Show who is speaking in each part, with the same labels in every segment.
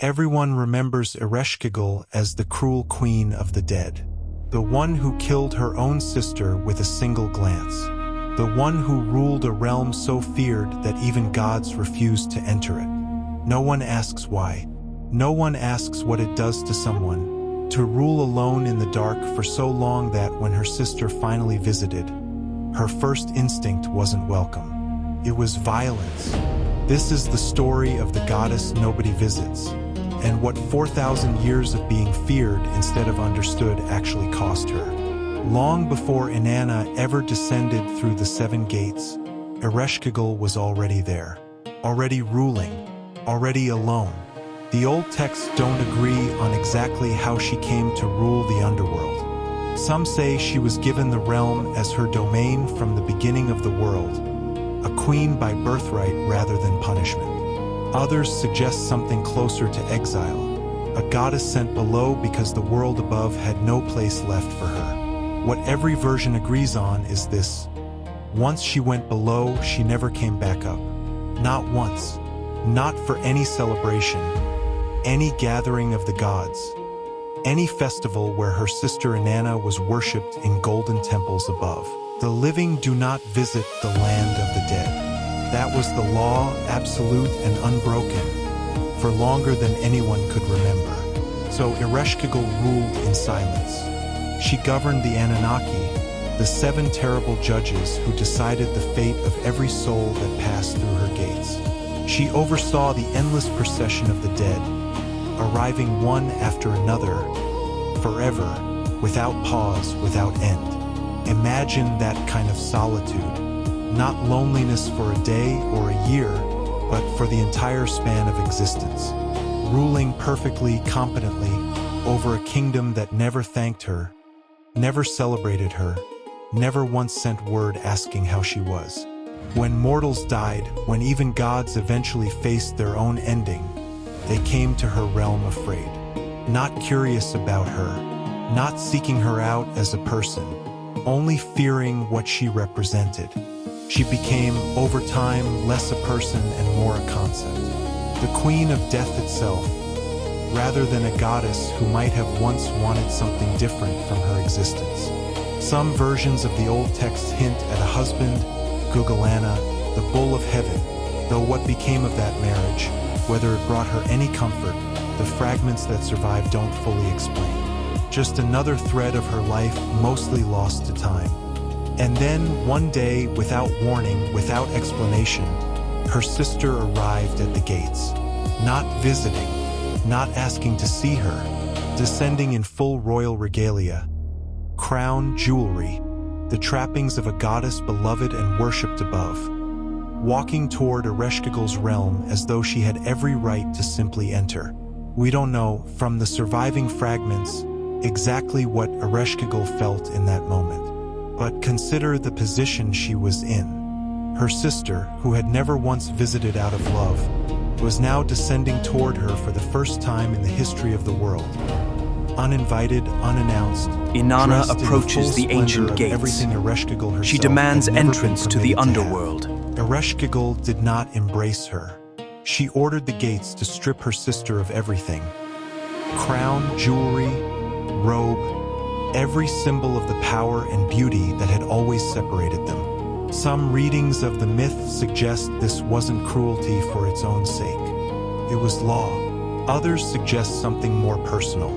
Speaker 1: Everyone remembers Ereshkigal as the cruel queen of the dead, the one who killed her own sister with a single glance, the one who ruled a realm so feared that even gods refused to enter it. No one asks why. No one asks what it does to someone to rule alone in the dark for so long that when her sister finally visited, her first instinct wasn't welcome. It was violence. This is the story of the goddess nobody visits, and what 4,000 years of being feared instead of understood actually cost her. Long before Inanna ever descended through the 7 gates, Ereshkigal was already there, already ruling, already alone. The old texts don't agree on exactly how she came to rule the underworld. Some say she was given the realm as her domain from the beginning of the world, a queen by birthright rather than punishment. Others suggest something closer to exile, a goddess sent below because the world above had no place left for her. What every version agrees on is this: once she went below, she never came back up. Not once. Not for any celebration, any gathering of the gods, any festival where her sister Inanna was worshipped in golden temples above. The living do not visit the land of the dead. That was the law, absolute and unbroken, for longer than anyone could remember. So Ereshkigal ruled in silence. She governed the Anunnaki, the 7 terrible judges who decided the fate of every soul that passed through her gates. She oversaw the endless procession of the dead, arriving one after another, forever, without pause, without end. Imagine that kind of solitude, not loneliness for a day or a year, but for the entire span of existence, ruling perfectly, competently, over a kingdom that never thanked her, never celebrated her, never once sent word asking how she was. When mortals died, when even gods eventually faced their own ending, they came to her realm afraid, not curious about her, not seeking her out as a person, only fearing what she represented. She became, over time, less a person and more a concept, the queen of death itself, rather than a goddess who might have once wanted something different from her existence. Some versions of the old texts hint at a husband, Gugalanna, the bull of heaven, though what became of that marriage, whether it brought her any comfort, the fragments that survive don't fully explain. Just another thread of her life mostly lost to time. And then, one day, without warning, without explanation, her sister arrived at the gates. Not visiting, not asking to see her, descending in full royal regalia, crown, jewelry, the trappings of a goddess beloved and worshipped above, walking toward Ereshkigal's realm as though she had every right to simply enter. We don't know, from the surviving fragments, exactly what Ereshkigal felt in that moment. But consider the position she was in. Her sister, who had never once visited out of love, was now descending toward her for the first time in the history of the world. Uninvited, unannounced,
Speaker 2: Inanna approaches the ancient gates. She demands entrance to the underworld.
Speaker 1: Ereshkigal did not embrace her. She ordered the gates to strip her sister of everything. Crown, jewelry, robe, every symbol of the power and beauty that had always separated them. Some readings of the myth suggest this wasn't cruelty for its own sake. It was law. Others suggest something more personal.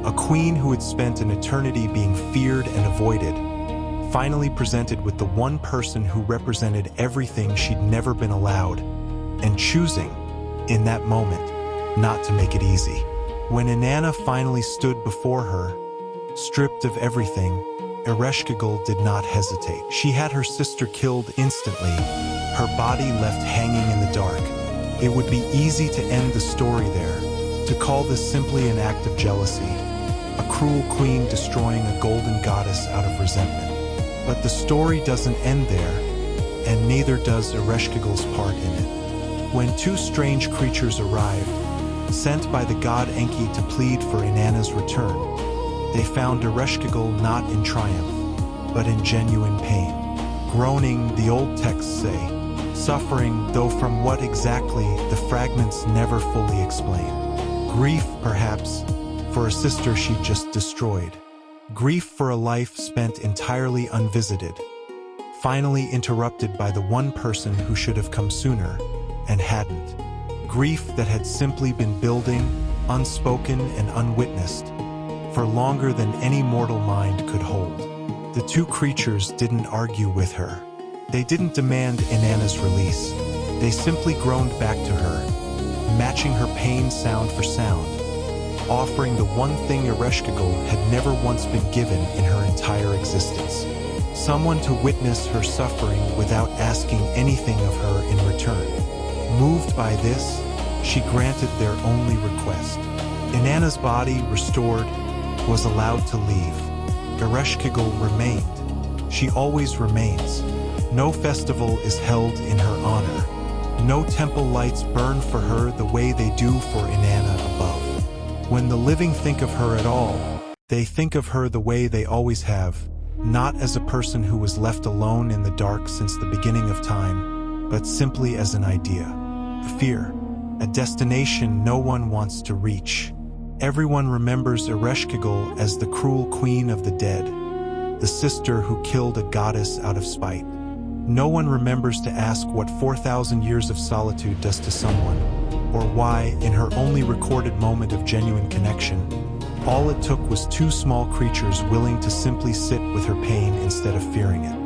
Speaker 1: A queen who had spent an eternity being feared and avoided, finally presented with the one person who represented everything she'd never been allowed, and choosing, in that moment, not to make it easy. When Inanna finally stood before her, stripped of everything, Ereshkigal did not hesitate. She had her sister killed instantly, her body left hanging in the dark. It would be easy to end the story there, to call this simply an act of jealousy, a cruel queen destroying a golden goddess out of resentment. But the story doesn't end there, and neither does Ereshkigal's part in it. When 2 strange creatures arrived, sent by the god Enki to plead for Inanna's return, they found Ereshkigal not in triumph, but in genuine pain. Groaning, the old texts say, suffering, though from what exactly, the fragments never fully explain. Grief, perhaps, for a sister she'd just destroyed. Grief for a life spent entirely unvisited, finally interrupted by the one person who should have come sooner, and hadn't. Grief that had simply been building, unspoken and unwitnessed, for longer than any mortal mind could hold. The two creatures didn't argue with her. They didn't demand Inanna's release. They simply groaned back to her, matching her pain sound for sound, offering the one thing Ereshkigal had never once been given in her entire existence. Someone to witness her suffering without asking anything of her in return. Moved by this, she granted their only request. Inanna's body, restored, was allowed to leave. Ereshkigal remained. She always remains. No festival is held in her honor. No temple lights burn for her the way they do for Inanna above. When the living think of her at all, they think of her the way they always have, not as a person who was left alone in the dark since the beginning of time, but simply as an idea, a fear, a destination no one wants to reach. Everyone remembers Ereshkigal as the cruel queen of the dead, the sister who killed a goddess out of spite. No one remembers to ask what 4,000 years of solitude does to someone, or why, in her only recorded moment of genuine connection, all it took was two small creatures willing to simply sit with her pain instead of fearing it.